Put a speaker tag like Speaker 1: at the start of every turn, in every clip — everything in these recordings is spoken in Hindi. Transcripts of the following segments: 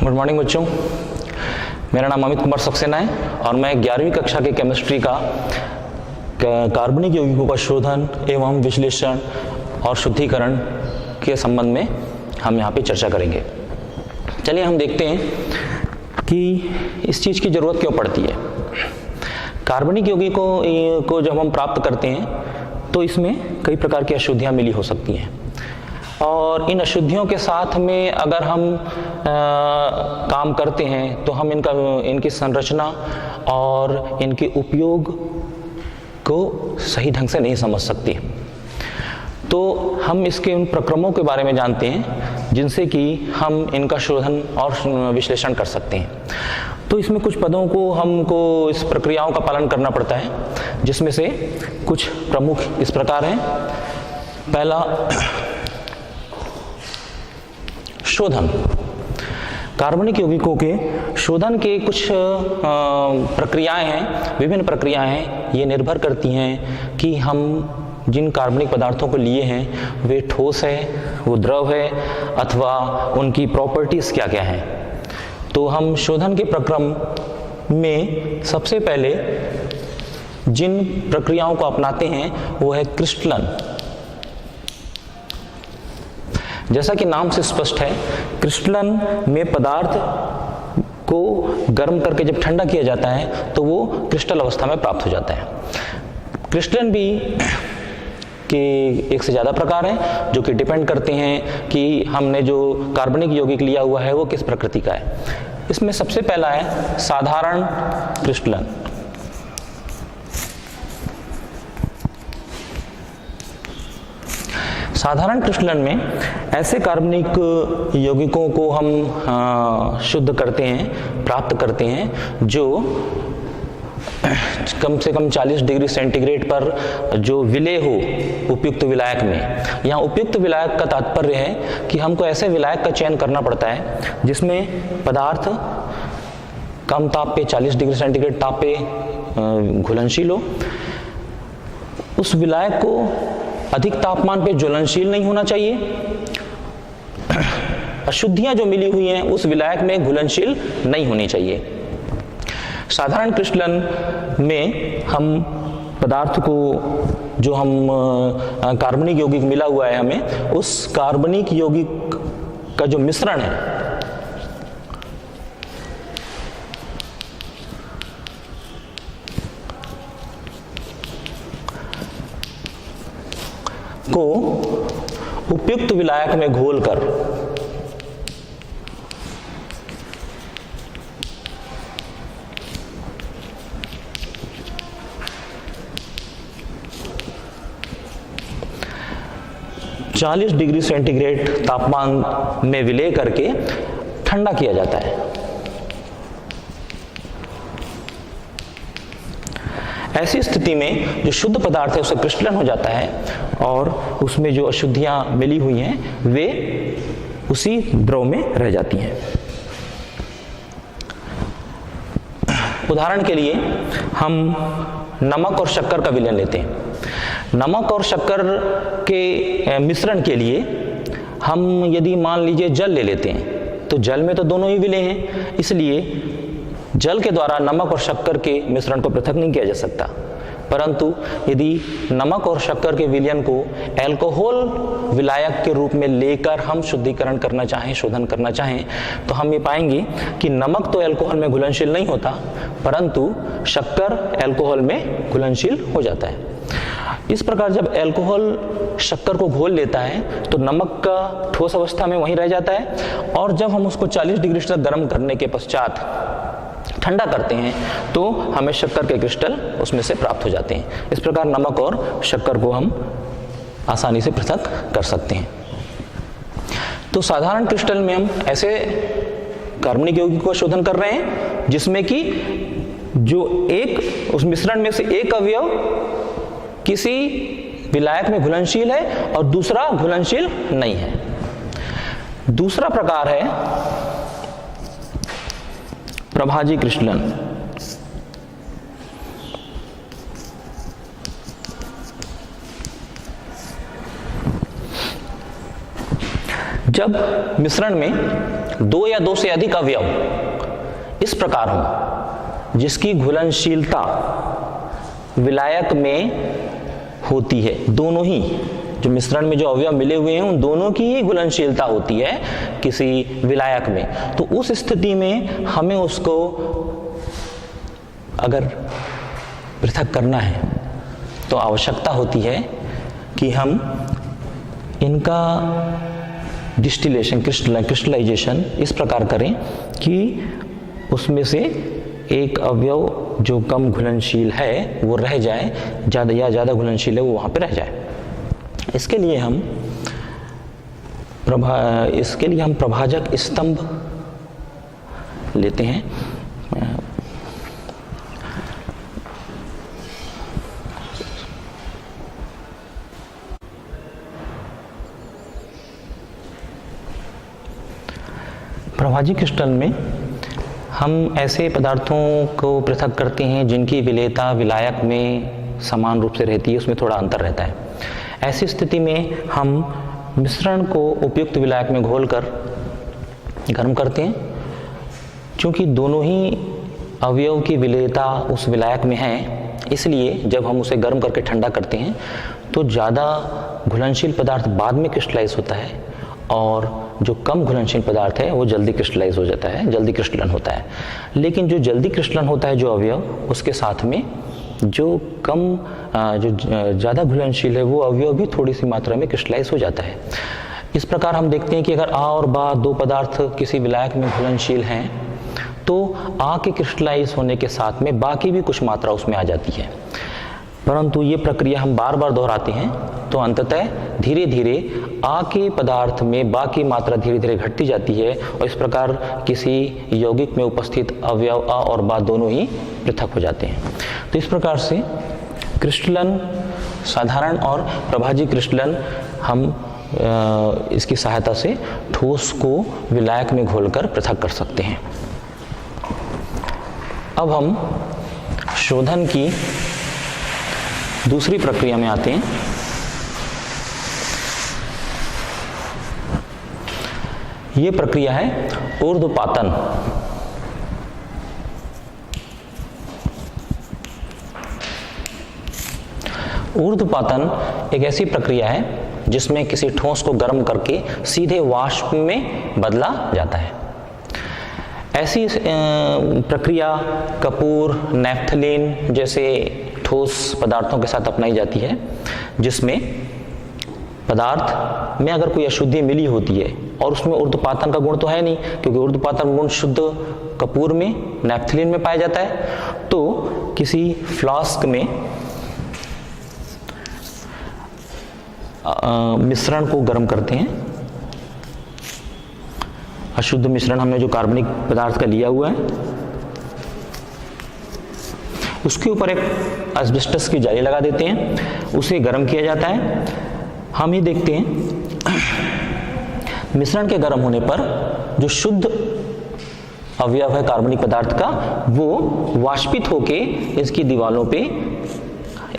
Speaker 1: गुड मॉर्निंग बच्चों, मेरा नाम अमित कुमार सक्सेना है और मैं 11वीं कक्षा के केमिस्ट्री का कार्बनिक यौगिकों का शोधन एवं विश्लेषण और शुद्धिकरण के संबंध में हम यहाँ पे चर्चा करेंगे। चलिए हम देखते हैं कि इस चीज़ की ज़रूरत क्यों पड़ती है। कार्बनिक यौगिकों को जब हम प्राप्त करते हैं तो इसमें कई प्रकार की अशुद्धियाँ मिली हो सकती हैं और इन अशुद्धियों के साथ में अगर हम काम करते हैं तो हम इनकी संरचना और इनके उपयोग को सही ढंग से नहीं समझ सकते। तो हम इसके उन प्रक्रमों के बारे में जानते हैं जिनसे कि हम इनका शोधन और विश्लेषण कर सकते हैं। तो इसमें कुछ पदों को हमको इस प्रक्रियाओं का पालन करना पड़ता है, जिसमें से कुछ प्रमुख इस प्रकार हैं। पहला, शोधन। कार्बनिक यौगिकों के शोधन के कुछ प्रक्रियाएं हैं, विभिन्न प्रक्रियाएं हैं। ये निर्भर करती हैं कि हम जिन कार्बनिक पदार्थों को लिए हैं वे ठोस है, वो द्रव है, अथवा उनकी प्रॉपर्टीज क्या क्या हैं। तो हम शोधन के प्रक्रम में सबसे पहले जिन प्रक्रियाओं को अपनाते हैं वो है क्रिस्टलन। जैसा कि नाम से स्पष्ट है, क्रिस्टलन में पदार्थ को गर्म करके जब ठंडा किया जाता है तो वो क्रिस्टल अवस्था में प्राप्त हो जाता है। क्रिस्टलन भी के एक से ज़्यादा प्रकार हैं जो कि डिपेंड करते हैं कि हमने जो कार्बनिक यौगिक लिया हुआ है वो किस प्रकृति का है। इसमें सबसे पहला है साधारण क्रिस्टलन। साधारण क्रिस्टलन में ऐसे कार्बनिक यौगिकों को हम शुद्ध करते हैं, प्राप्त करते हैं जो कम से कम 40 डिग्री सेंटीग्रेड पर जो विलेय हो उपयुक्त विलायक में। यहाँ उपयुक्त विलायक का तात्पर्य है कि हमको ऐसे विलायक का चयन करना पड़ता है जिसमें पदार्थ कम ताप पे 40 डिग्री सेंटीग्रेड ताप पे घुलनशील हो। उस विलायक को अधिक तापमान पे ज्वलनशील नहीं होना चाहिए। अशुद्धियां जो मिली हुई हैं उस विलायक में घुलनशील नहीं होनी चाहिए। साधारण क्रिस्टलन में हम पदार्थ को जो हम कार्बनिक यौगिक मिला हुआ है हमें, उस कार्बनिक यौगिक का जो मिश्रण है को उपयुक्त विलायक में घोलकर चालीस डिग्री सेंटीग्रेड तापमान में विलेय करके ठंडा किया जाता है। ऐसी स्थिति में जो शुद्ध पदार्थ है उसे क्रिस्टलन हो जाता है और उसमें जो अशुद्धियां मिली हुई हैं वे उसी द्रव में रह जाती हैं। उदाहरण के लिए हम नमक और शक्कर का विलयन लेते हैं। नमक और शक्कर के मिश्रण के लिए हम यदि मान लीजिए जल ले लेते हैं तो जल में तो दोनों ही विलेय हैं, इसलिए जल के द्वारा नमक और शक्कर के मिश्रण को पृथक नहीं किया जा सकता। परंतु यदि नमक और शक्कर के विलयन को अल्कोहल विलायक के रूप में लेकर हम शुद्धिकरण करना चाहें, शोधन करना चाहें, तो हम ये पाएंगे कि नमक तो अल्कोहल में घुलनशील नहीं होता, परंतु शक्कर अल्कोहल में घुलनशील हो जाता है। इस प्रकार जब अल्कोहल शक्कर को घोल लेता है तो नमक का ठोस अवस्था में वहीं रह जाता है और जब हम उसको 40 डिग्री तक गर्म करने के पश्चात ठंडा करते हैं तो हमें शक्कर के क्रिस्टल उसमें से प्राप्त हो जाते हैं। इस प्रकार नमक और शक्कर को हम आसानी से पृथक कर सकते हैं। तो साधारण क्रिस्टल में हम ऐसे कार्बनिक यौगिक का शोधन कर रहे हैं जिसमें कि जो एक उस मिश्रण में से एक अवयव किसी विलायक में घुलनशील है और दूसरा घुलनशील नहीं है। दूसरा प्रकार है प्रभाजी क्रिस्टलन। जब मिश्रण में 2 या 2 से अधिक अवयव इस प्रकार हो जिसकी घुलनशीलता विलायक में होती है, दोनों ही जो मिश्रण में जो अवयव मिले हुए हैं उन दोनों की ही घुलनशीलता होती है किसी विलायक में, तो उस स्थिति में हमें उसको अगर पृथक करना है तो आवश्यकता होती है कि हम इनका डिस्टिलेशन, क्रिस्टलाइजेशन इस प्रकार करें कि उसमें से एक अवयव जो कम घुलनशील है वो रह जाए, ज़्यादा घुलनशील है वो वहाँ पे रह जाए। इसके लिए हम प्रभाजक स्तंभ लेते हैं। प्रभाजी क्रिस्टल में हम ऐसे पदार्थों को पृथक करते हैं जिनकी विलेयता विलायक में समान रूप से रहती है, उसमें थोड़ा अंतर रहता है। ऐसी स्थिति में हम मिश्रण को उपयुक्त विलायक में घोलकर गर्म करते हैं। क्योंकि दोनों ही अवयव की विलेयता उस विलायक में है, इसलिए जब हम उसे गर्म करके ठंडा करते हैं तो ज़्यादा घुलनशील पदार्थ बाद में क्रिस्टलाइज होता है और जो कम घुलनशील पदार्थ है वो जल्दी क्रिस्टलाइज हो जाता है, जल्दी क्रिस्टलन होता है। लेकिन जो जल्दी क्रिस्टलन होता है जो अवयव, उसके साथ में जो ज़्यादा घुलनशील है वो अवयव भी थोड़ी सी मात्रा में क्रिस्टलाइज हो जाता है। इस प्रकार हम देखते हैं कि अगर आ और बा 2 पदार्थ किसी विलायक में घुलनशील हैं तो आ के क्रिस्टलाइज होने के साथ में बा की भी कुछ मात्रा उसमें आ जाती है। परंतु ये प्रक्रिया हम बार बार दोहराते हैं तो अंततः धीरे धीरे आ के पदार्थ में बा की मात्रा धीरे धीरे घटती जाती है और इस प्रकार किसी यौगिक में उपस्थित अवयव आ और बा दोनों ही पृथक हो जाते हैं। तो इस प्रकार से क्रिस्टलन, साधारण और प्रभाजी क्रिस्टलन हम इसकी सहायता से ठोस को विलायक में घोलकर पृथक कर सकते हैं। अब हम शोधन की दूसरी प्रक्रिया में आते हैं। ये प्रक्रिया है ऊर्ध्वपातन। ऊर्ध्वपातन एक ऐसी प्रक्रिया है जिसमें किसी ठोस को गर्म करके सीधे वाष्प में बदला जाता है। ऐसी प्रक्रिया कपूर, नैफ्थलीन जैसे ठोस पदार्थों के साथ अपनाई जाती है, जिसमें पदार्थ में अगर कोई अशुद्धि मिली होती है और उसमें ऊर्ध्वपातन का गुण तो है नहीं, क्योंकि ऊर्ध्वपातन गुण शुद्ध कपूर में, नैफ्थलीन में पाया जाता है, तो किसी फ्लास्क में मिश्रण को गर्म करते हैं। अशुद्ध मिश्रण हमने जो कार्बनिक पदार्थ का लिया हुआ है उसके ऊपर एक एस्बेस्टस की जाली लगा देते हैं, उसे गर्म किया जाता है। हम ये देखते हैं मिश्रण के गर्म होने पर जो शुद्ध अवयव है कार्बनिक पदार्थ का वो वाष्पित होके इसकी दीवारों पे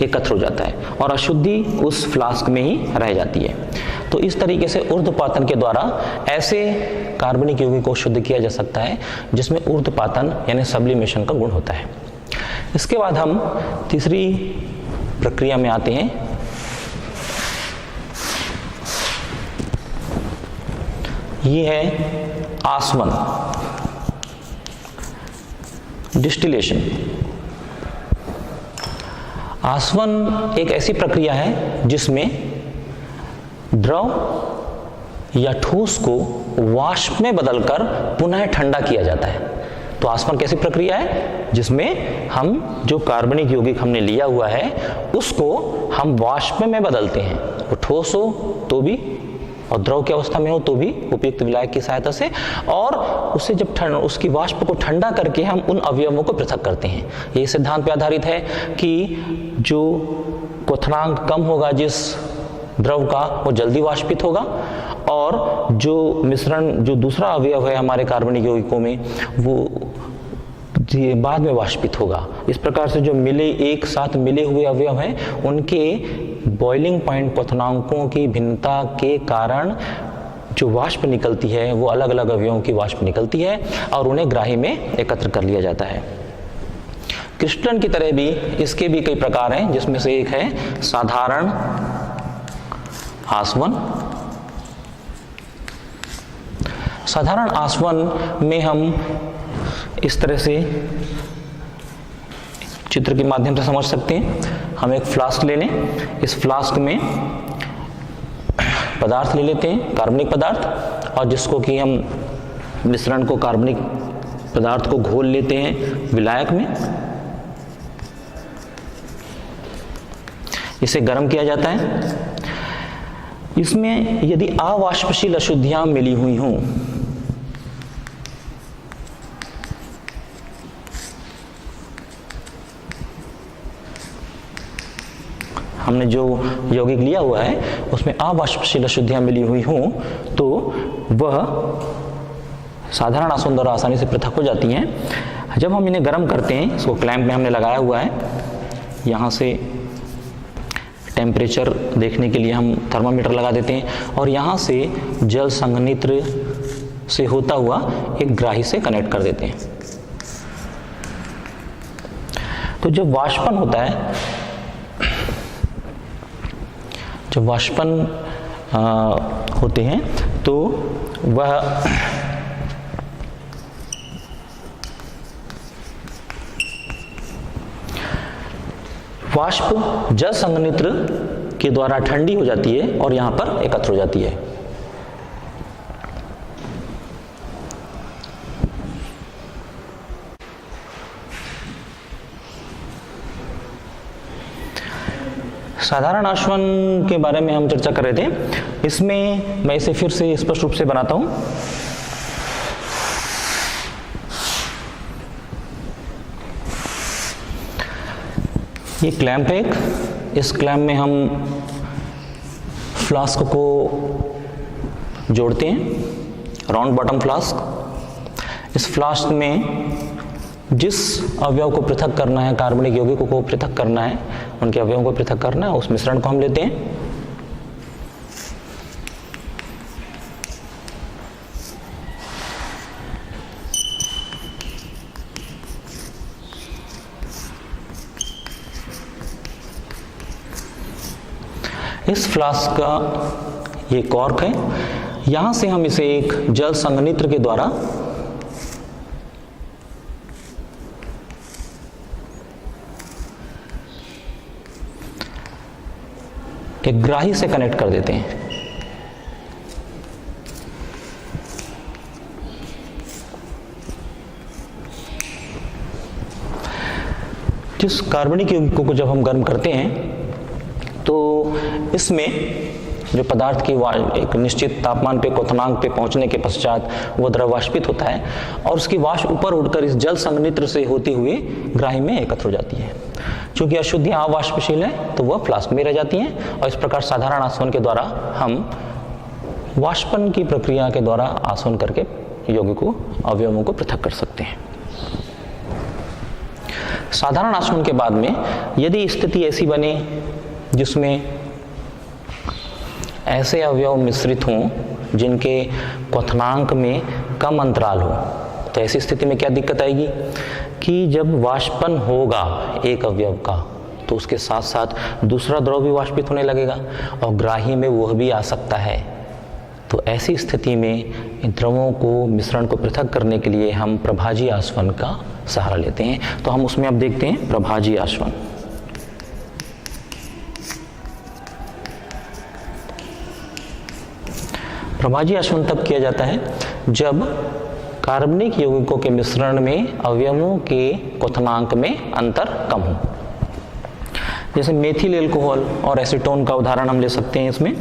Speaker 1: एकत्र हो जाता है और अशुद्धि उस फ्लास्क में ही रह जाती है। तो इस तरीके से ऊर्ध्वपातन के द्वारा ऐसे कार्बनिक यौगिक को शुद्ध किया जा सकता है जिसमें ऊर्ध्वपातन यानी सब्लिमेशन का गुण होता है। इसके बाद हम तीसरी प्रक्रिया में आते हैं। ये है आसवन, डिस्टिलेशन। आसवन एक ऐसी प्रक्रिया है जिसमें द्रव या ठोस को वाष्प में बदलकर पुनः ठंडा किया जाता है। तो आसवन कैसी प्रक्रिया है जिसमें हम जो कार्बनिक यौगिक हमने लिया हुआ है उसको हम वाष्प में बदलते हैं, वो ठोस हो तो भी और द्रव की अवस्था में हो तो भी उपयुक्त विलायक की सहायता से, और उसे जब उसकी वाष्प को ठंडा करके हम उन अवयवों को पृथक करते हैं। ये सिद्धांत पे आधारित है कि जो क्वथनांक कम होगा जिस द्रव का वो जल्दी वाष्पित होगा और जो मिश्रण जो दूसरा अवयव है हमारे कार्बनिक यौगिकों में वो बाद में वाष्पित होगा। इस प्रकार से जो एक साथ मिले हुए अवयव हैं उनके बॉइलिंग पॉइंट क्वथनांकों की भिन्नता के कारण जो वाष्प निकलती है वो अलग अलग अवयवों की वाष्प निकलती है और उन्हें ग्राही में एकत्र कर लिया जाता है। क्रिस्टलन की तरह भी इसके भी कई प्रकार हैं, जिसमें से एक है साधारण आसवन। साधारण आसवन में हम इस तरह से चित्र के माध्यम से समझ सकते हैं। हम एक फ्लास्क ले लें, इस फ्लास्क में पदार्थ ले लेते हैं, कार्बनिक पदार्थ, और जिसको कि हम मिश्रण को कार्बनिक पदार्थ को घोल लेते हैं विलायक में। इसे गर्म किया जाता है। इसमें यदि अवाष्पशील अशुद्धियां मिली हुई हों, हमने जो यौगिक लिया हुआ है उसमें अवाष्पशील अशुद्धियां मिली हुई हों, तो वह साधारण आसवन द्वारा आसानी से पृथक हो जाती हैं। जब हम इन्हें गर्म करते हैं, इसको क्लैंप में हमने लगाया हुआ है, यहाँ से टेम्परेचर देखने के लिए हम थर्मामीटर लगा देते हैं और यहाँ से जल संघनित्र से होता हुआ एक ग्राही से कनेक्ट कर देते हैं। तो जब वाष्पन होता है, जब वाष्पन होते हैं तो वह वाष्प जल संघनित्र के द्वारा ठंडी हो जाती है और यहां पर एकत्र हो जाती है। साधारण आसवन के बारे में हम चर्चा कर रहे थे। इसमें मैं इसे फिर से स्पष्ट रूप से बनाता हूं। ये क्लैंप है एक। इस क्लैंप में हम फ्लास्क को जोड़ते हैं, राउंड बॉटम फ्लास्क। इस फ्लास्क में जिस अवयव को पृथक करना है, कार्बनिक यौगिकों को पृथक करना है, उनके अवयवों को पृथक करना है, उस मिश्रण को हम लेते हैं। इस फ्लास्क का ये कॉर्क है। यहां से हम इसे एक जल संघनित्र के द्वारा एक ग्राही से कनेक्ट कर देते हैं। जिस कार्बनिक यौगिकों को जब हम गर्म करते हैं तो इसमें जो पदार्थ की एक निश्चित तापमान पे, क्वथनांक पे पहुंचने के पश्चात वो द्रव वाष्पित होता है और उसकी वाष्प ऊपर उड़कर इस जल संघनित्र से होते हुए ग्राही में एकत्र हो जाती है। चूंकि अशुद्धियां अवाष्पशील हैं तो वह फ्लास्क में रह जाती हैं और इस प्रकार साधारण आसवन के द्वारा हम वाष्पन की प्रक्रिया के द्वारा आसवन करके यौगिकों अवयवों को पृथक कर सकते हैं। साधारण आसवन के बाद में यदि स्थिति ऐसी बने जिसमें ऐसे अवयव मिश्रित हों जिनके क्वथनांक में कम अंतराल हो, तो ऐसी स्थिति में क्या दिक्कत आएगी कि जब वाष्पन होगा एक अवयव का तो उसके साथ साथ दूसरा द्रव भी वाष्पित होने लगेगा और ग्राही में वह भी आ सकता है। तो ऐसी स्थिति में इन द्रवों को, मिश्रण को पृथक करने के लिए हम प्रभाजी आसवन का सहारा लेते हैं। तो हम उसमें अब देखते हैं प्रभाजी आसवन। प्रभाजी आसवन तब किया जाता है जब कार्बनिक यौगिकों के मिश्रण में अवयवों के क्वथनांक में अंतर कम हो। जैसे मेथिल एल्कोहल और एसीटोन का उदाहरण हम ले सकते हैं। इसमें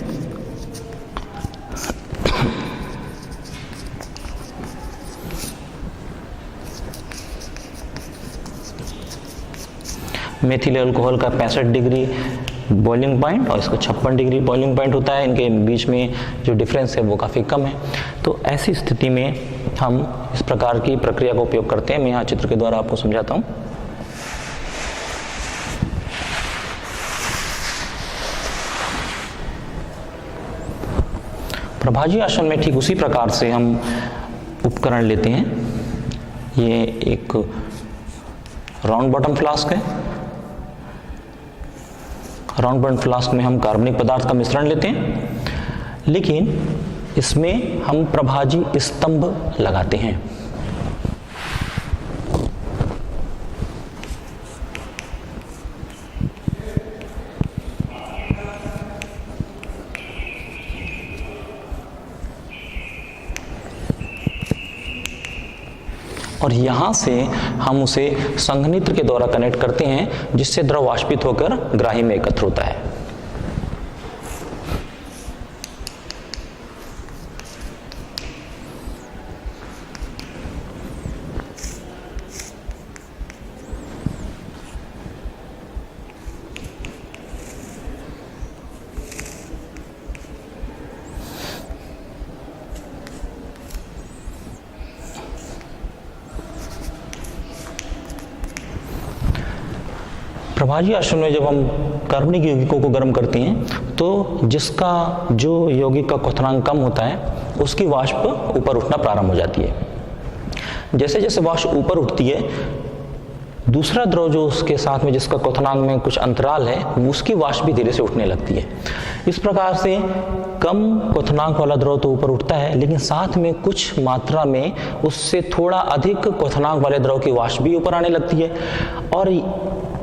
Speaker 1: मेथिल एल्कोहल का 65 डिग्री बॉइलिंग पॉइंट और इसका 56 डिग्री बॉइलिंग पॉइंट होता है। इनके बीच में जो डिफरेंस है वो काफ़ी कम है। तो ऐसी स्थिति में हम इस प्रकार की प्रक्रिया का उपयोग करते हैं। मैं यहाँ चित्र के द्वारा आपको समझाता हूँ। प्रभाजी आसन में ठीक उसी प्रकार से हम उपकरण लेते हैं। ये एक राउंड बॉटम फ्लास्क है। राउंड बॉटम फ्लास्क में हम कार्बनिक पदार्थ का मिश्रण लेते हैं, लेकिन इसमें हम प्रभाजी स्तंभ लगाते हैं। और यहाँ से हम उसे संघनित्र के द्वारा कनेक्ट करते हैं, जिससे द्रव वाष्पित होकर ग्राही में एकत्र होता है। प्रभाजी आसन में जब हम कार्बनिक यौगिकों को गर्म करते हैं तो जिसका जो यौगिक का क्वथनांक कम होता है उसकी वाष्प ऊपर उठना प्रारंभ हो जाती है। जैसे जैसे वाष्प ऊपर उठती है, दूसरा द्रव जो उसके साथ में जिसका क्वथनांक में कुछ अंतराल है, उसकी वाष्प भी धीरे से उठने लगती है। इस प्रकार से कम क्वथनांक वाला द्रव तो ऊपर उठता है, लेकिन साथ में कुछ मात्रा में उससे थोड़ा अधिक क्वथनांक वाले द्रव की वाष्प भी ऊपर आने लगती है। और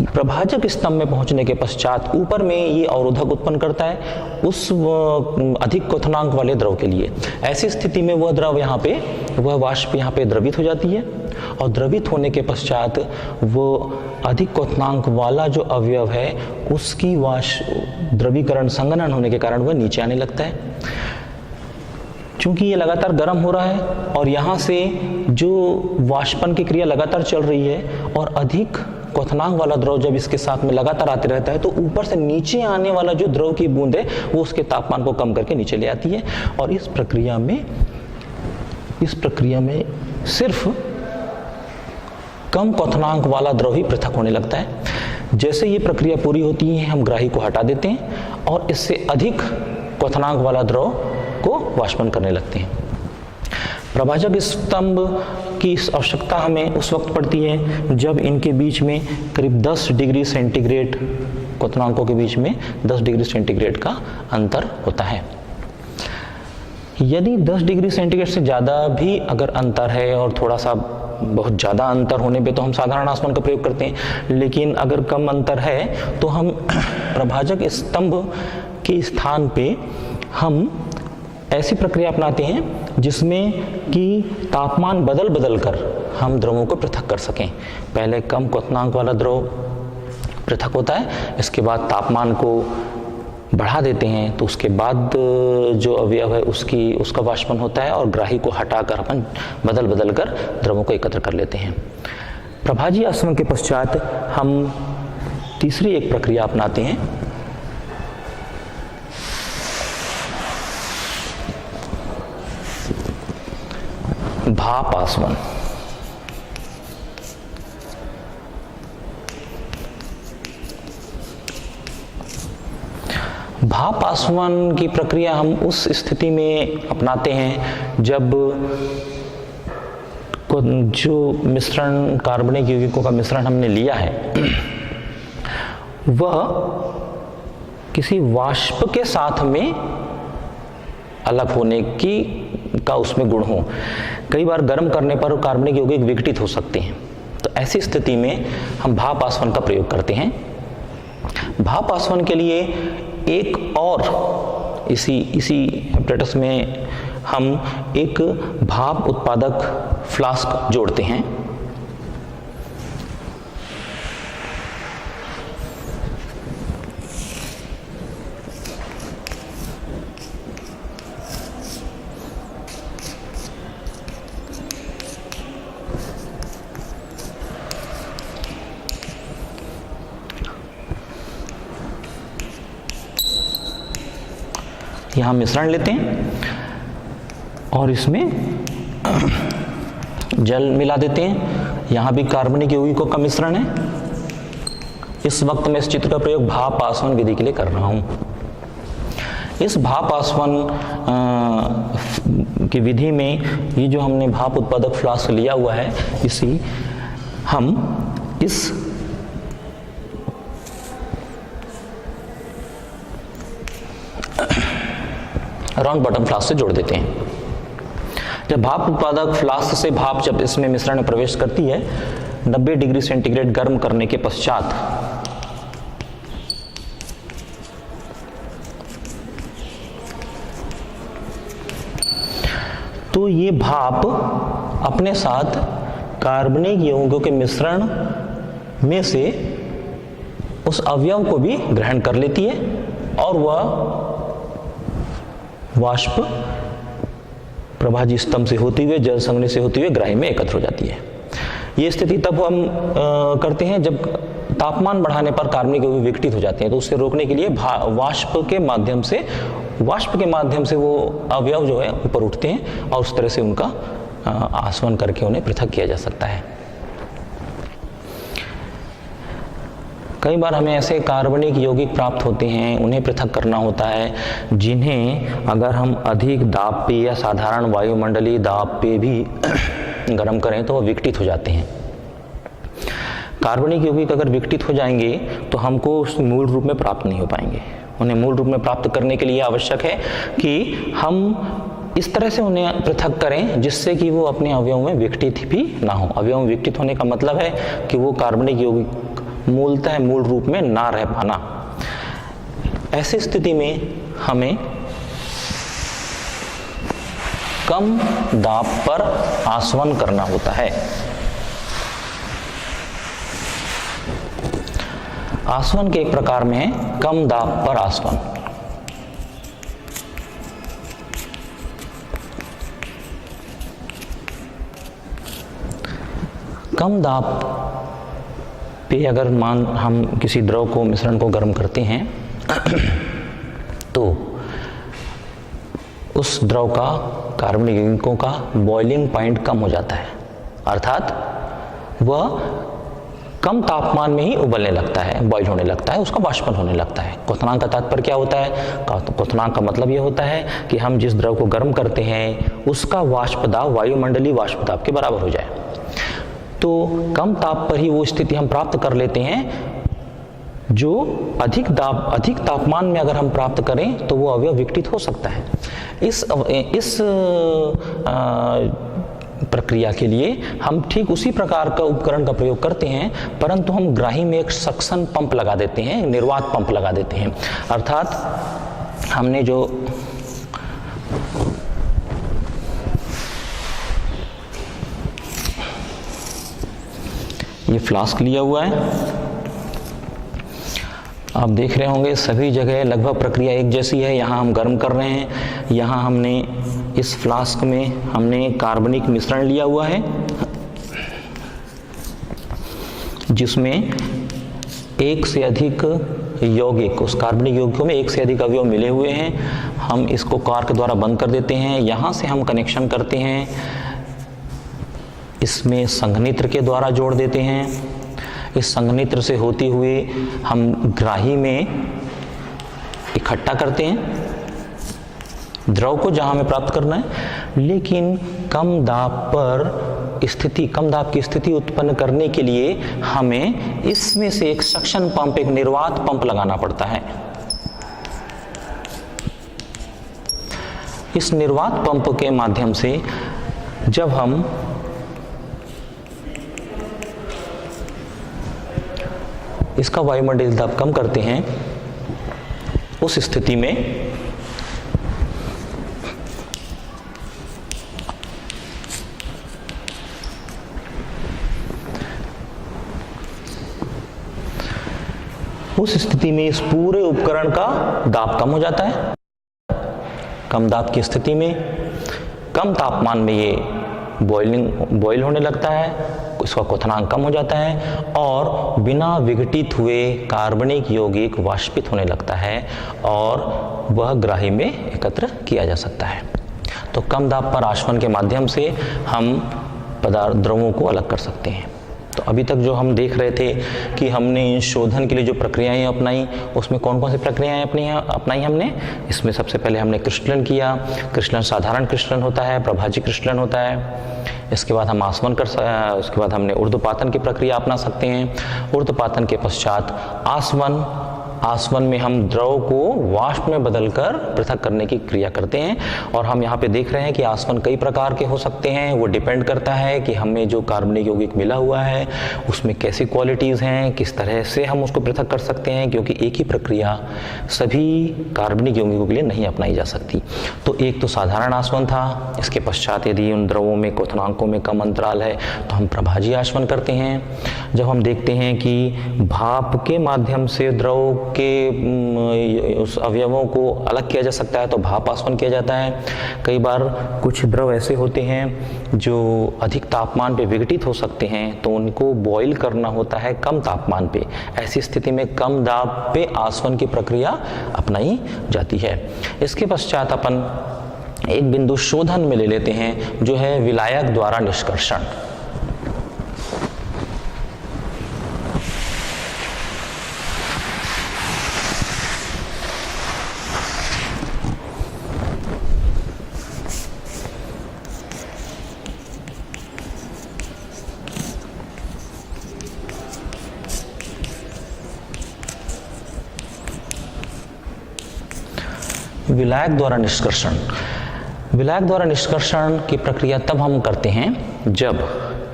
Speaker 1: प्रभाजक स्तंभ में पहुंचने के पश्चात ऊपर में ये अवरोधक उत्पन्न करता है उस अधिक क्वथनांक वाले द्रव के लिए। ऐसी स्थिति में वह द्रव यहाँ पे, वह वाष्प यहाँ पे द्रवित हो जाती है, और द्रवित होने के पश्चात वो अधिक क्वथनांक वाला जो अवयव है उसकी द्रवीकरण संघनन होने के कारण वह नीचे आने लगता है। चूंकि ये लगातार गर्म हो रहा है और यहाँ से जो वाष्पन की क्रिया लगातार चल रही है, और अधिक क्वथनांक वाला द्रव जब इसके साथ में लगातार आते रहता है तो ऊपर से नीचे आने वाला जो द्रव की बूंद है वो उसके तापमान को कम करके नीचे ले आती है। और इस प्रक्रिया में सिर्फ कम क्वथनांक वाला द्रव ही पृथक होने लगता है। जैसे ये प्रक्रिया पूरी होती है, हम ग्राही को हटा देते हैं और इससे अधिक क्वथनांक वाला द्रव को वाष्पन करने लगते हैं। प्रभाजक स्तंभ की आवश्यकता हमें उस वक्त पड़ती है जब इनके बीच में करीब 10 डिग्री सेंटीग्रेड, क्वथनांकों के बीच में 10 डिग्री सेंटीग्रेड का अंतर होता है। यदि 10 डिग्री सेंटीग्रेड से ज़्यादा भी अगर अंतर है, और थोड़ा सा बहुत ज़्यादा अंतर होने पे तो हम साधारण आसमान का प्रयोग करते हैं, लेकिन अगर कम अंतर है तो हम प्रभाजक स्तंभ के स्थान पे हम ऐसी प्रक्रिया अपनाते हैं जिसमें कि तापमान बदल बदल कर हम द्रवों को पृथक कर सकें। पहले कम क्वथनांक वाला द्रव पृथक होता है, इसके बाद तापमान को बढ़ा देते हैं तो उसके बाद जो अवयव है उसका वाष्पन होता है, और ग्राही को हटाकर अपन बदल बदल कर द्रवों को एकत्र कर लेते हैं। प्रभाजी आसवन के पश्चात हम तीसरी एक प्रक्रिया अपनाते हैं, भाप आसवन। भाप आसवन की प्रक्रिया हम उस स्थिति में अपनाते हैं जब जो मिश्रण, कार्बनिक यौगिकों का मिश्रण हमने लिया है वह किसी वाष्प के साथ में अलग होने का उसमें गुण हो। कई बार गर्म करने पर कार्बनिक यौगिक विघटित हो सकते हैं, तो ऐसी स्थिति में हम भाप आसवन का प्रयोग करते हैं। भाप आसवन के लिए एक और इसी एपरेटस में हम एक भाप उत्पादक फ्लास्क जोड़ते हैं। यहाँ मिश्रण लेते हैं और इसमें जल मिला देते हैं। यहाँ भी कार्बनिक यौगिकों का मिश्रण है। इस वक्त मैं इस चित्र का प्रयोग भाप आसवन विधि के लिए कर रहा हूँ। इस भाप आसवन की विधि में ये जो हमने भाप उत्पादक फ्लास्क लिया हुआ है, इसी हम इस राउंड बॉटम फ्लास्क से जोड़ देते हैं। जब भाप उत्पादक फ्लास्क से भाप जब इसमें मिश्रण में प्रवेश करती है, 90 डिग्री सेंटीग्रेड गर्म करने के पश्चात तो ये भाप अपने साथ कार्बनिक यौगिकों के मिश्रण में से उस अवयव को भी ग्रहण कर लेती है और वह वाष्प प्रभाजी स्तंभ से होती हुए, जल संघनी से होती हुए ग्राही में एकत्र हो जाती है। ये स्थिति तब हम करते हैं जब तापमान बढ़ाने पर कार्बनिक यौगिक विघटित हो जाते हैं, तो उससे रोकने के लिए वाष्प के माध्यम से वो अवयव जो है ऊपर उठते हैं और उस तरह से उनका आसवन करके उन्हें पृथक किया जा सकता है। कई बार हमें ऐसे कार्बनिक यौगिक प्राप्त होते हैं, उन्हें पृथक करना होता है, जिन्हें अगर हम अधिक दाब पे या साधारण वायुमंडलीय दाब पे भी गर्म करें तो वह विघटित हो जाते हैं। कार्बनिक यौगिक अगर विघटित हो जाएंगे तो हमको उस मूल रूप में प्राप्त नहीं हो पाएंगे। उन्हें मूल रूप में प्राप्त करने के लिए आवश्यक है कि हम इस तरह से उन्हें पृथक करें जिससे कि वो अपने अवयव में विघटित भी ना हो। अवयव में विघटित होने का मतलब है कि वो कार्बनिक यौगिक मूलतः मूल रूप में ना रह पाना। ऐसी स्थिति में हमें कम दाब पर आसवन करना होता है। आसवन के एक प्रकार में है कम दाब पर आसवन। कम दाब पे अगर हम किसी द्रव को, मिश्रण को गर्म करते हैं तो उस द्रव का कार्बनिक यौगिकों का बॉइलिंग पॉइंट कम हो जाता है, अर्थात वह कम तापमान में ही उबलने लगता है, बॉइल होने लगता है, उसका वाष्पन होने लगता है। क्वथनांक का तात्पर्य क्या होता है? क्वथनांक का मतलब यह होता है कि हम जिस द्रव को गर्म करते हैं उसका वाष्प दाब वायुमंडलीय वाष्प दाब के बराबर हो जाए। तो कम ताप पर ही वो स्थिति हम प्राप्त कर लेते हैं जो अधिक तापमान में अगर हम प्राप्त करें तो वो अवयव विघटित हो सकता है। इस प्रक्रिया के लिए हम ठीक उसी प्रकार का उपकरण का प्रयोग करते हैं, परंतु हम ग्राही में एक सक्शन पंप लगा देते हैं, निर्वात पंप लगा देते हैं। अर्थात हमने जो ये फ्लास्क लिया हुआ है, आप देख रहे होंगे सभी जगह लगभग प्रक्रिया एक जैसी है। यहाँ हम गर्म कर रहे हैं, यहाँ हमने इस फ्लास्क में हमने कार्बनिक मिश्रण लिया हुआ है जिसमें एक से अधिक यौगिक, उस कार्बनिक यौगिकों में एक से अधिक अवयव मिले हुए हैं। हम इसको कॉर्क द्वारा बंद कर देते हैं, यहाँ से हम कनेक्शन करते हैं, इसमें संघनित्र के द्वारा जोड़ देते हैं। इस संघनित्र से होती हुए हम ग्राही में इकट्ठा करते हैं द्रव को जहां हमें प्राप्त करना है, लेकिन कम दाब की स्थिति उत्पन्न करने के लिए हमें इसमें से एक सक्शन पंप, एक निर्वात पंप लगाना पड़ता है। इस निर्वात पंप के माध्यम से जब हम इसका वायुमंडलीय दाब कम करते हैं, उस स्थिति में इस पूरे उपकरण का दाब कम हो जाता है। कम दाब की स्थिति में कम तापमान में ये बॉइल होने लगता है, इसका क्वथनांक कम हो जाता है और बिना विघटित हुए कार्बनिक यौगिक वाष्पित होने लगता है और वह ग्राही में एकत्र किया जा सकता है। तो कम दाब पर आसवन के माध्यम से हम द्रवों को अलग कर सकते हैं। तो अभी तक जो हम देख रहे थे कि हमने शोधन के लिए जो प्रक्रियाएं अपनाई, उसमें कौन कौन सी प्रक्रियाएं अपनाई हमने। इसमें सबसे पहले हमने क्रिस्टलन किया। क्रिस्टलन साधारण क्रिस्टलन होता है, प्रभाजी क्रिस्टलन होता है। इसके बाद हम आसवन उसके बाद हमने ऊर्ध्वपातन की प्रक्रिया अपना सकते हैं। ऊर्ध्वपातन के पश्चात आसवन। आसवन में हम द्रव को वाष्प में बदलकर पृथक करने की क्रिया करते हैं। और हम यहाँ पे देख रहे हैं कि आसवन कई प्रकार के हो सकते हैं। वो डिपेंड करता है कि हमें जो कार्बनिक यौगिक मिला हुआ है उसमें कैसी क्वालिटीज़ हैं, किस तरह से हम उसको पृथक कर सकते हैं, क्योंकि एक ही प्रक्रिया सभी कार्बनिक यौगिकों के लिए नहीं अपनाई जा सकती। तो एक तो साधारण आसवन था। इसके पश्चात यदि उन द्रवों में क्वथनांकों में कम अंतराल है तो हम प्रभाजी आसवन करते हैं। जब हम देखते हैं कि भाप के माध्यम से द्रव के उस अवयवों को अलग किया जा सकता है तो भाप आसवन किया जाता है। कई बार कुछ द्रव ऐसे होते हैं जो अधिक तापमान पे विघटित हो सकते हैं, तो उनको बॉईल करना होता है कम तापमान पे। ऐसी स्थिति में कम दाब पे आसवन की प्रक्रिया अपनाई जाती है। इसके पश्चात अपन एक बिंदु शोधन में ले लेते हैं, जो है विलायक द्वारा निष्कर्षण। विलायक द्वारा निष्कर्षण। विलायक द्वारा निष्कर्षण की प्रक्रिया तब हम करते हैं जब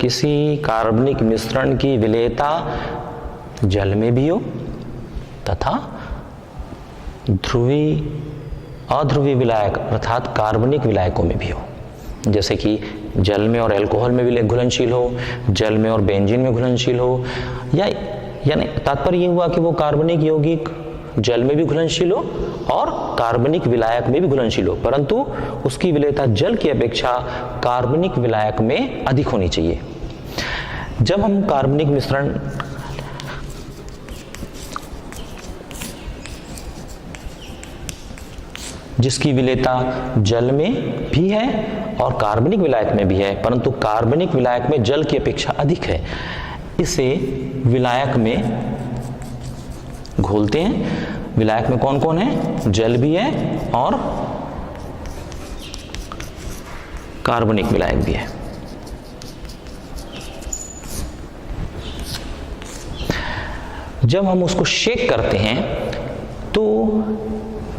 Speaker 1: किसी कार्बनिक मिश्रण की विलेयता जल में भी हो तथा ध्रुवी अध्रुवी विलायक अर्थात कार्बनिक विलायकों में भी हो। जैसे कि जल में और अल्कोहल में घुलनशील हो, जल में और बेंजीन में घुलनशील हो, या यानी तात्पर्य ये हुआ कि वो कार्बनिक यौगिक जल में भी घुलनशील हो और कार्बनिक विलायक में भी घुलनशील हो, परंतु उसकी विलेयता जल की अपेक्षा कार्बनिक विलायक में अधिक होनी चाहिए। जब हम कार्बनिक मिश्रण जिसकी विलेयता जल में भी है और कार्बनिक विलायक में भी है, परंतु कार्बनिक विलायक में जल की अपेक्षा अधिक है, इसे विलायक में घोलते हैं। विलायक में कौन कौन है? जल भी है और कार्बनिक विलायक भी है। जब हम उसको शेक करते हैं तो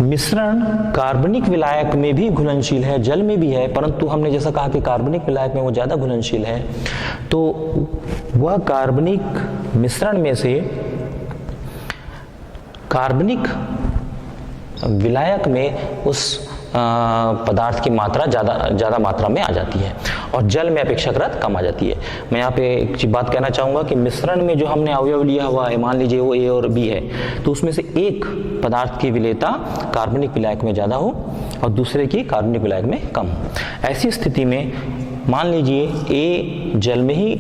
Speaker 1: मिश्रण कार्बनिक विलायक में भी घुलनशील है, जल में भी है, परंतु हमने जैसा कहा कि कार्बनिक विलायक में वो ज्यादा घुलनशील है, तो वह कार्बनिक मिश्रण में से कार्बनिक विलायक में उस पदार्थ की मात्रा ज़्यादा मात्रा में आ जाती है और जल में अपेक्षाकृत कम आ जाती है। मैं यहाँ पे एक बात कहना चाहूँगा कि मिश्रण में जो हमने अवयव लिया हुआ है, मान लीजिए वो ए और बी है, तो उसमें से एक पदार्थ की विलेयता कार्बनिक विलायक में ज़्यादा हो और दूसरे की कार्बनिक विलायक में कम हो। ऐसी स्थिति में मान लीजिए ए जल में ही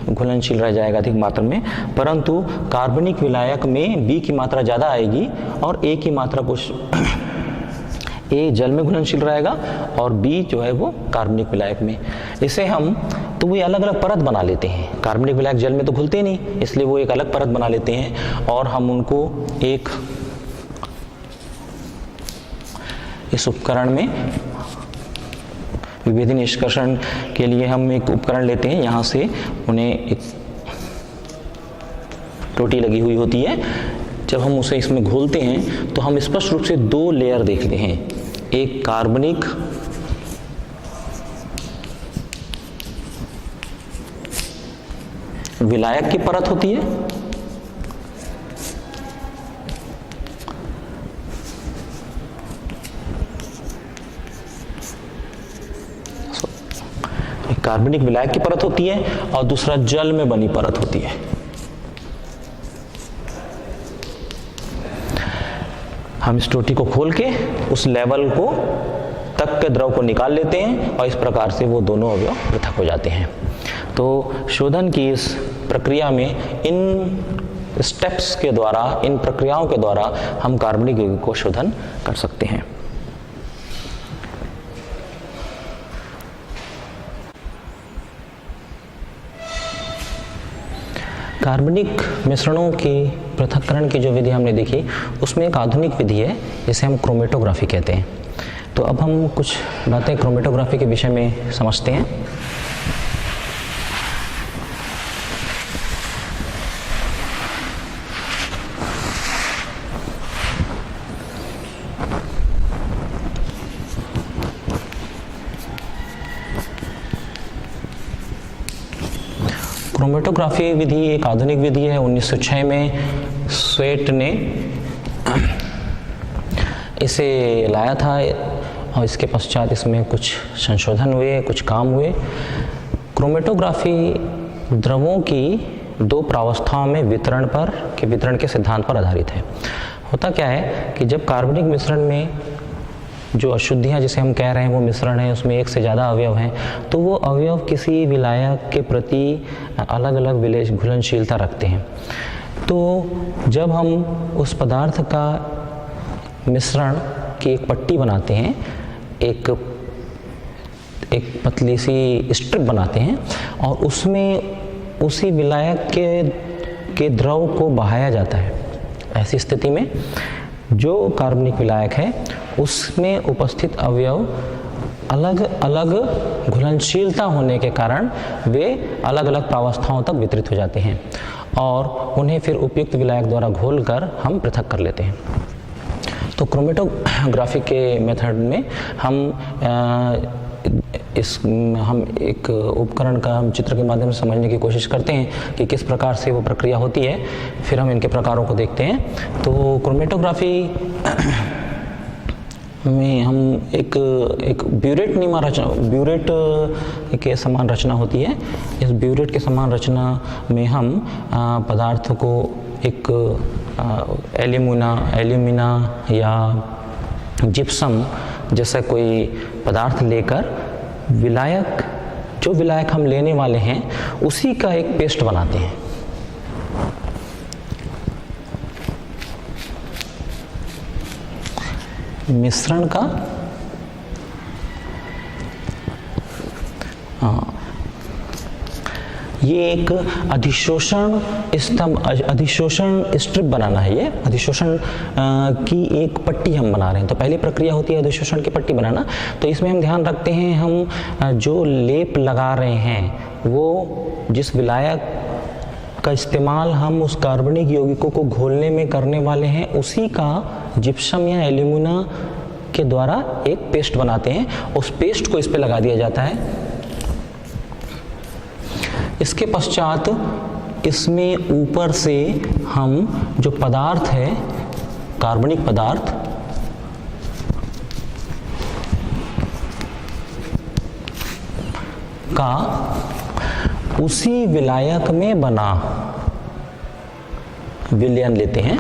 Speaker 1: घुलनशील रह जाएगा अधिक मात्रा में, परंतु कार्बनिक विलायक में बी की मात्रा ज़्यादा आएगी और ए की मात्रा कुछ ए जल में घुलनशील रहेगा और बी जो है वो कार्बनिक विलायक में। इसे हम तो वो अलग अलग परत बना लेते हैं। कार्बनिक विलायक जल में तो घुलते नहीं, इसलिए वो एक अलग परत बना लेते हैं और हम उनको एक इस उपकरण में विभेदी निष्कर्षण के लिए हम एक उपकरण लेते हैं। यहाँ से उन्हें एक टोटी लगी हुई होती है। जब हम उसे इसमें घोलते हैं तो हम स्पष्ट रूप से दो लेयर देखते हैं। एक कार्बनिक विलायक की परत होती है एक कार्बनिक विलायक की परत होती है और दूसरा जल में बनी परत होती है। हम इस टोटी को खोल के उस लेवल को तक के द्रव को निकाल लेते हैं और इस प्रकार से वो दोनों अवयव पृथक हो जाते हैं। तो शोधन की इस प्रक्रिया में इन स्टेप्स के द्वारा, इन प्रक्रियाओं के द्वारा हम कार्बनिक यौगिक को शोधन कर सकते हैं। कार्बनिक मिश्रणों के पृथक्करण की जो विधि हमने देखी उसमें एक आधुनिक विधि है जिसे हम क्रोमेटोग्राफी कहते हैं। तो अब हम कुछ बातें क्रोमेटोग्राफी के विषय में समझते हैं। क्रोमेटोग्राफी विधि एक आधुनिक विधि है। 1906 में स्वेट ने इसे लाया था और इसके पश्चात इसमें कुछ संशोधन हुए, कुछ काम हुए। क्रोमेटोग्राफी द्रवों की दो प्रावस्थाओं में वितरण के सिद्धांत पर आधारित है। होता क्या है कि जब कार्बनिक मिश्रण में जो अशुद्धियाँ जिसे हम कह रहे हैं वो मिश्रण है, उसमें एक से ज़्यादा अवयव हैं, तो वो अवयव किसी विलायक के प्रति अलग अलग घुलनशीलता रखते हैं। तो जब हम उस पदार्थ का मिश्रण की एक पट्टी बनाते हैं, एक पतली सी स्ट्रिप बनाते हैं और उसमें उसी विलायक के द्रव को बहाया जाता है, ऐसी स्थिति में जो कार्बनिक विलायक है उसमें उपस्थित अवयव अलग अलग घुलनशीलता होने के कारण वे अलग अलग प्रावस्थाओं तक वितरित हो जाते हैं और उन्हें फिर उपयुक्त विलायक द्वारा घोलकर हम पृथक कर लेते हैं। तो क्रोमेटोग्राफी के मेथड में हम एक उपकरण का हम चित्र के माध्यम से समझने की कोशिश करते हैं कि किस प्रकार से वो प्रक्रिया होती है, फिर हम इनके प्रकारों को देखते हैं। तो क्रोमेटोग्राफी में हम एक ब्यूरेट के समान रचना होती है। इस ब्यूरेट के समान रचना में हम पदार्थ को एक एल्यूमिना या जिप्सम जैसा कोई पदार्थ लेकर जो विलायक हम लेने वाले हैं उसी का एक पेस्ट बनाते हैं। मिश्रण का ये एक अधिशोषण स्ट्रिप बनाना है। ये अधिशोषण की एक पट्टी हम बना रहे हैं। तो पहली प्रक्रिया होती है अधिशोषण की पट्टी बनाना। तो इसमें हम ध्यान रखते हैं हम जो लेप लगा रहे हैं वो जिस विलायक का इस्तेमाल हम उस कार्बनिक यौगिकों को घोलने में करने वाले हैं उसी का जिप्सम या एल्यूमिना के द्वारा एक पेस्ट बनाते हैं। उस पेस्ट को इस पे लगा दिया जाता है। इसके पश्चात इसमें ऊपर से हम जो पदार्थ है कार्बनिक पदार्थ का उसी विलायक में बना विलयन लेते हैं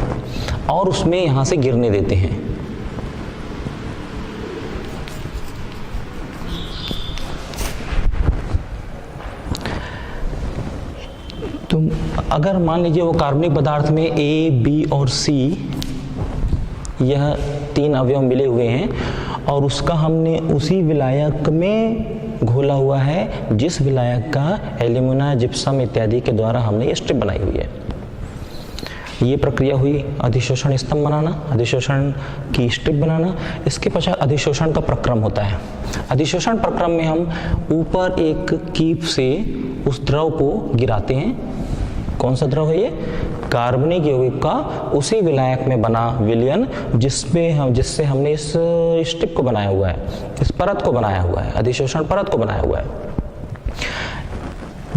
Speaker 1: और उसमें यहां से गिरने देते हैं। तो अगर मान लीजिए वो कार्बनिक पदार्थ में ए, बी और सी यह तीन अवयव मिले हुए हैं और उसका हमने उसी विलायक में घोला हुआ है जिस विलायक का एल्यूमिना, जिप्सम इत्यादि के द्वारा हमने ये स्ट्रिप बनाई हुई है। ये प्रक्रिया हुई अधिशोषण स्तंभ बनाना, अधिशोषण की स्ट्रिप बनाना। इसके पश्चात अधिशोषण का प्रक्रम होता है। अधिशोषण प्रक्रम में हम ऊपर एक कीप से उस द्रव को गिराते हैं। कौन सा द्रव है ये? कार्बनिक यौगिक का उसी विलायक में बना विलयन जिससे हमने इस स्ट्रिप को बनाया हुआ है, इस परत को बनाया हुआ है, अधिशोषण परत को बनाया हुआ है।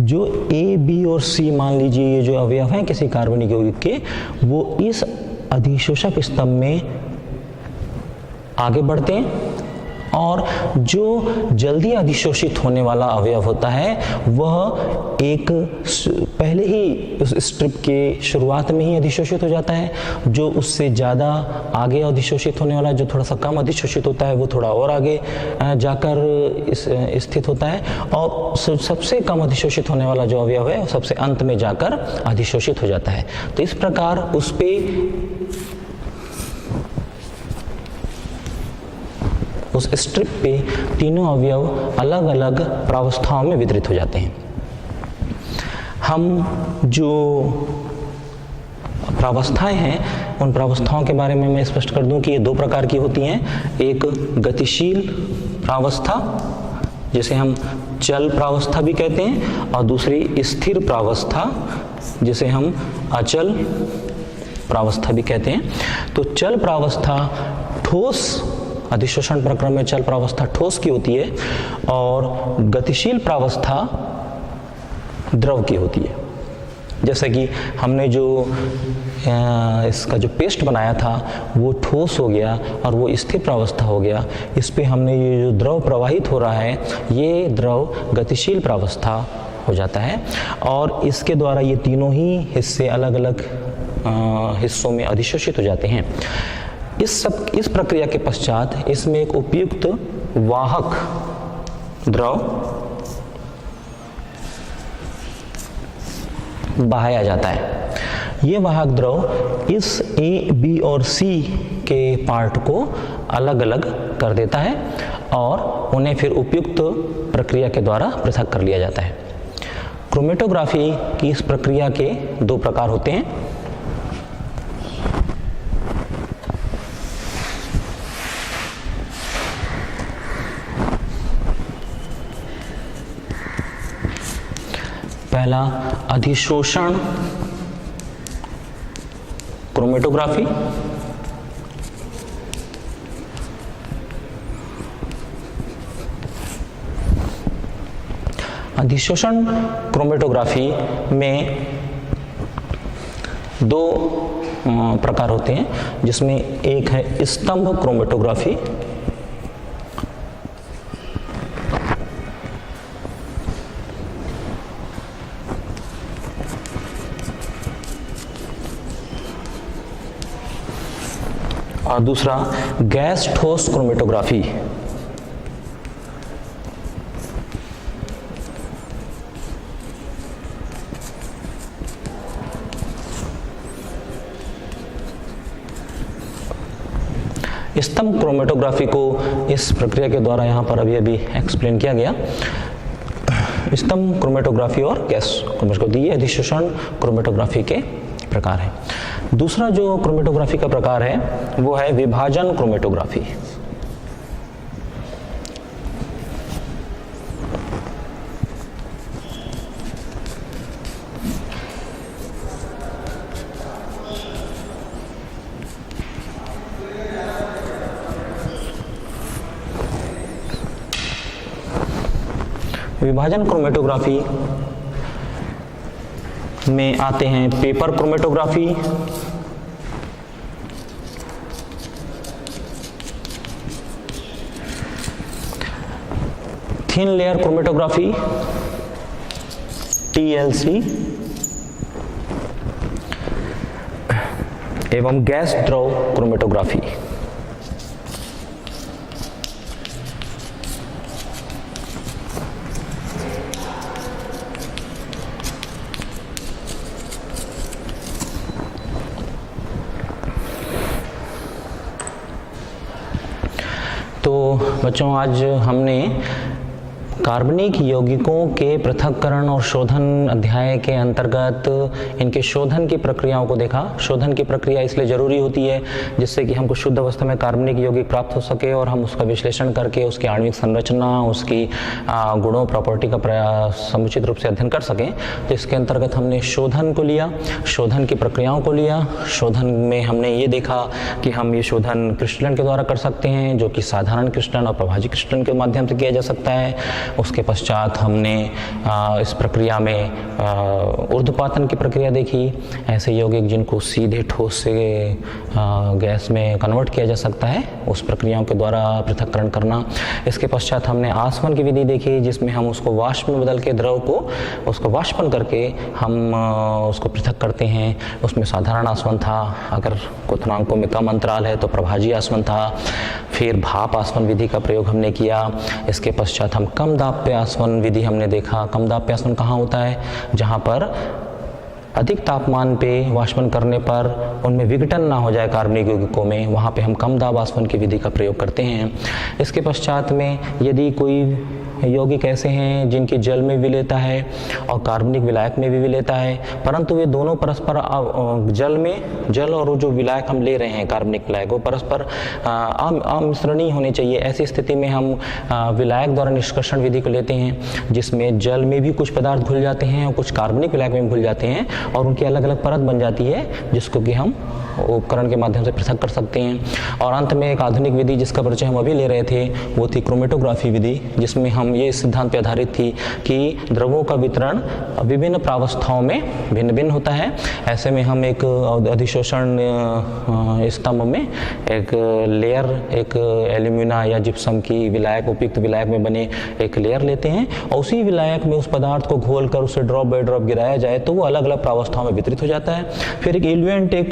Speaker 1: जो ए, बी और सी मान लीजिए ये जो अवयव हैं किसी कार्बनिक यौगिक के, वो इस अधिशोषक स्तंभ में आगे बढ़ते हैं और जो जल्दी अधिशोषित होने वाला अवयव होता है वह एक पहले ही उस स्ट्रिप के शुरुआत में ही अधिशोषित हो जाता है। जो उससे ज़्यादा आगे अधिशोषित होने वाला, जो थोड़ा सा कम अधिशोषित होता है, वो थोड़ा और आगे जाकर स्थित होता है और सबसे कम अधिशोषित होने वाला जो अवयव है सबसे अंत में जाकर अधिशोषित हो जाता है। तो इस प्रकार उस स्ट्रिप पे तीनों अवयव अलग अलग प्रावस्थाओं में वितरित हो जाते हैं। हम जो प्रावस्थाएं हैं उन प्रावस्थाओं के बारे में मैं स्पष्ट कर दूं कि ये दो प्रकार की होती हैं। एक गतिशील प्रावस्था जिसे हम चल प्रावस्था भी कहते हैं, और दूसरी स्थिर प्रावस्था जिसे हम अचल प्रावस्था भी कहते हैं। तो चल प्रावस्था ठोस, अधिशोषण प्रक्रम में चल प्रावस्था ठोस की होती है और गतिशील प्रावस्था द्रव की होती है। जैसे कि हमने जो इसका जो पेस्ट बनाया था वो ठोस हो गया और वो स्थिर प्रावस्था हो गया। इस पे हमने ये जो द्रव प्रवाहित हो रहा है ये द्रव गतिशील प्रावस्था हो जाता है, और इसके द्वारा ये तीनों ही हिस्से अलग अलग हिस्सों में अधिशोषित हो जाते हैं। इस प्रक्रिया के पश्चात इसमें एक उपयुक्त वाहक द्रव बहाया जाता है। ये वाहक द्रव इस ए, बी और सी के पार्ट को अलग अलग कर देता है और उन्हें फिर उपयुक्त प्रक्रिया के द्वारा पृथक कर लिया जाता है। क्रोमेटोग्राफी की इस प्रक्रिया के दो प्रकार होते हैं। पहला अधिशोषण क्रोमेटोग्राफी, अधिशोषण क्रोमेटोग्राफी में दो प्रकार होते हैं, जिसमें एक है स्तंभ क्रोमेटोग्राफी और दूसरा गैस ठोस क्रोमेटोग्राफी। स्तंभ क्रोमेटोग्राफी को इस प्रक्रिया के द्वारा यहाँ पर अभी एक्सप्लेन किया गया। स्तंभ क्रोमेटोग्राफी और गैस क्रोमेटोग्राफी ये अधिशोषण क्रोमेटोग्राफी के प्रकार है। दूसरा जो क्रोमेटोग्राफी का प्रकार है वो है विभाजन क्रोमेटोग्राफी। विभाजन क्रोमेटोग्राफी में आते हैं paper chromatography, thin layer chromatography TLC एवं गैस द्रव क्रोमेटोग्राफी। तो बच्चों आज हमने कार्बनिक यौगिकों के पृथक्करण और शोधन अध्याय के अंतर्गत इनके शोधन की प्रक्रियाओं को देखा। शोधन की प्रक्रिया इसलिए ज़रूरी होती है जिससे कि हमको शुद्ध अवस्था में कार्बनिक यौगिक प्राप्त हो सके और हम उसका विश्लेषण करके उसकी आणविक संरचना, उसकी गुणों, प्रॉपर्टी का समुचित रूप से अध्ययन कर सकें। तो इसके अंतर्गत हमने शोधन को लिया, शोधन की प्रक्रियाओं को लिया। शोधन में हमने ये देखा कि हम ये शोधन क्रिस्टलन के द्वारा कर सकते हैं, जो कि साधारण क्रिस्टलन और प्रभाजी क्रिस्टलन के माध्यम से किया जा सकता है। उसके पश्चात हमने इस प्रक्रिया में ऊर्ध्वपातन की प्रक्रिया देखी, ऐसे यौगिक जिनको सीधे ठोस से गैस में कन्वर्ट किया जा सकता है, उस प्रक्रियाओं के द्वारा पृथक्करण करना। इसके पश्चात हमने आसवन की विधि देखी, जिसमें हम उसको वाष्प में बदल के द्रव को उसको वाष्पन करके हम उसको पृथक करते हैं। उसमें साधारण आसवन था, अगर क्वथनांकों में कम अंतराल है तो प्रभाजी आसवन था। फिर भाप आसवन विधि का प्रयोग हमने किया। इसके पश्चात हम कम दाब आसवन विधि हमने देखा। कम दाब आसवन कहाँ होता है? जहाँ पर अधिक तापमान पे वाष्पन करने पर उनमें विघटन ना हो जाए कार्बनिक यौगिकों में, वहाँ पे हम कम दाब आसवन की विधि का प्रयोग करते हैं। इसके पश्चात में यदि कोई यौगिक ऐसे हैं जिनकी जल में विलेयता है और कार्बनिक विलायक में भी विलेयता है, परंतु वे दोनों परस्पर जल और जो विलायक हम ले रहे हैं कार्बनिक विलायक वो परस्पर अमिश्रणीय होने चाहिए। ऐसी स्थिति में हम विलायक द्वारा निष्कर्षण विधि को लेते हैं, जिसमें जल में भी कुछ पदार्थ घुल जाते हैं और कुछ कार्बनिक विलायक में घुल जाते हैं और उनकी अलग अलग परत बन जाती है, जिसको कि हम उपकरण के माध्यम से पृथक कर सकते हैं। और अंत में एक आधुनिक विधि जिसका परिचय हम अभी ले रहे थे वो थी क्रोमेटोग्राफी विधि, जिसमें हम ये सिद्धांत पर आधारित थी कि द्रवों का वितरण विभिन्न प्रावस्थाओं में भिन्न भिन्न होता है। ऐसे में हम एक अधिशोषण स्तंभ में एक लेयर, एक एल्यूमिना या जिप्सम की विलायक, उपयुक्त विलायक में बने एक लेयर लेते हैं और उसी विलायक में उस पदार्थ को घोलकर उसे ड्रॉप बाय ड्रॉप गिराया जाए तो वो अलग अलग प्रावस्थाओं में वितरित हो जाता है। फिर एक इल्यूएंट, एक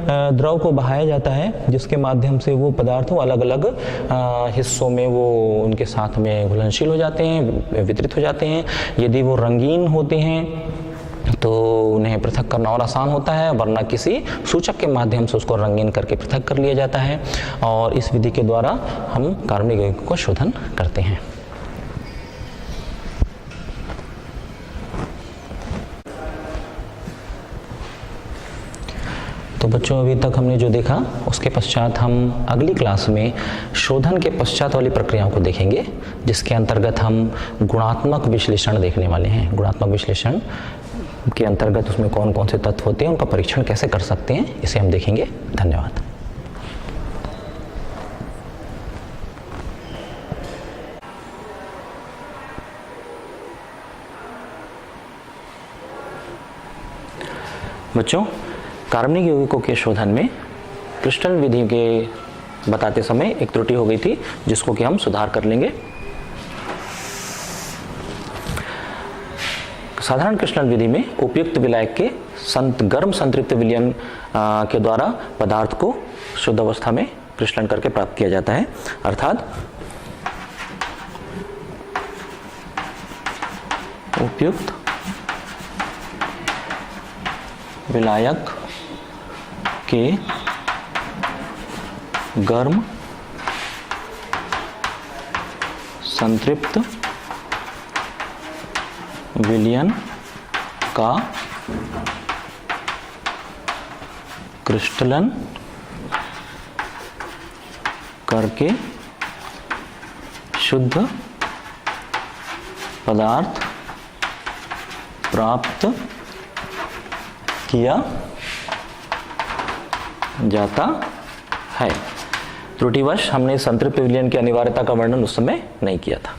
Speaker 1: द्रव को बहाया जाता है जिसके माध्यम से वो पदार्थ अलग अलग हिस्सों में वो उनके साथ में घुलनशील हो जाते हैं, वितरित हो जाते हैं। यदि वो रंगीन होते हैं तो उन्हें पृथक करना और आसान होता है, वरना किसी सूचक के माध्यम से उसको रंगीन करके पृथक कर लिया जाता है और इस विधि के द्वारा हम कार्बनिक यौगिकों को शोधन करते हैं। तो बच्चों, अभी तक हमने जो देखा उसके पश्चात हम अगली क्लास में शोधन के पश्चात वाली प्रक्रियाओं को देखेंगे, जिसके अंतर्गत हम गुणात्मक विश्लेषण देखने वाले हैं। गुणात्मक विश्लेषण के अंतर्गत उसमें कौन कौन से तत्व होते हैं, उनका परीक्षण कैसे कर सकते हैं, इसे हम देखेंगे। धन्यवाद। बच्चों, कार्बनिक यौगिकों के शोधन में क्रिस्टल विधि के बताते समय एक त्रुटि हो गई थी, जिसको कि हम सुधार कर लेंगे। साधारण क्रिस्टल विधि में उपयुक्त विलायक के गर्म संतृप्त विलयन के द्वारा पदार्थ को शुद्ध अवस्था में क्रिस्टलन करके प्राप्त किया जाता है, अर्थात उपयुक्त विलायक के गर्म संतृप्त विलयन का क्रिस्टलन करके शुद्ध पदार्थ प्राप्त किया जाता है। त्रुटिवश हमने संतृप्त विलयन की अनिवार्यता का वर्णन उस समय नहीं किया था।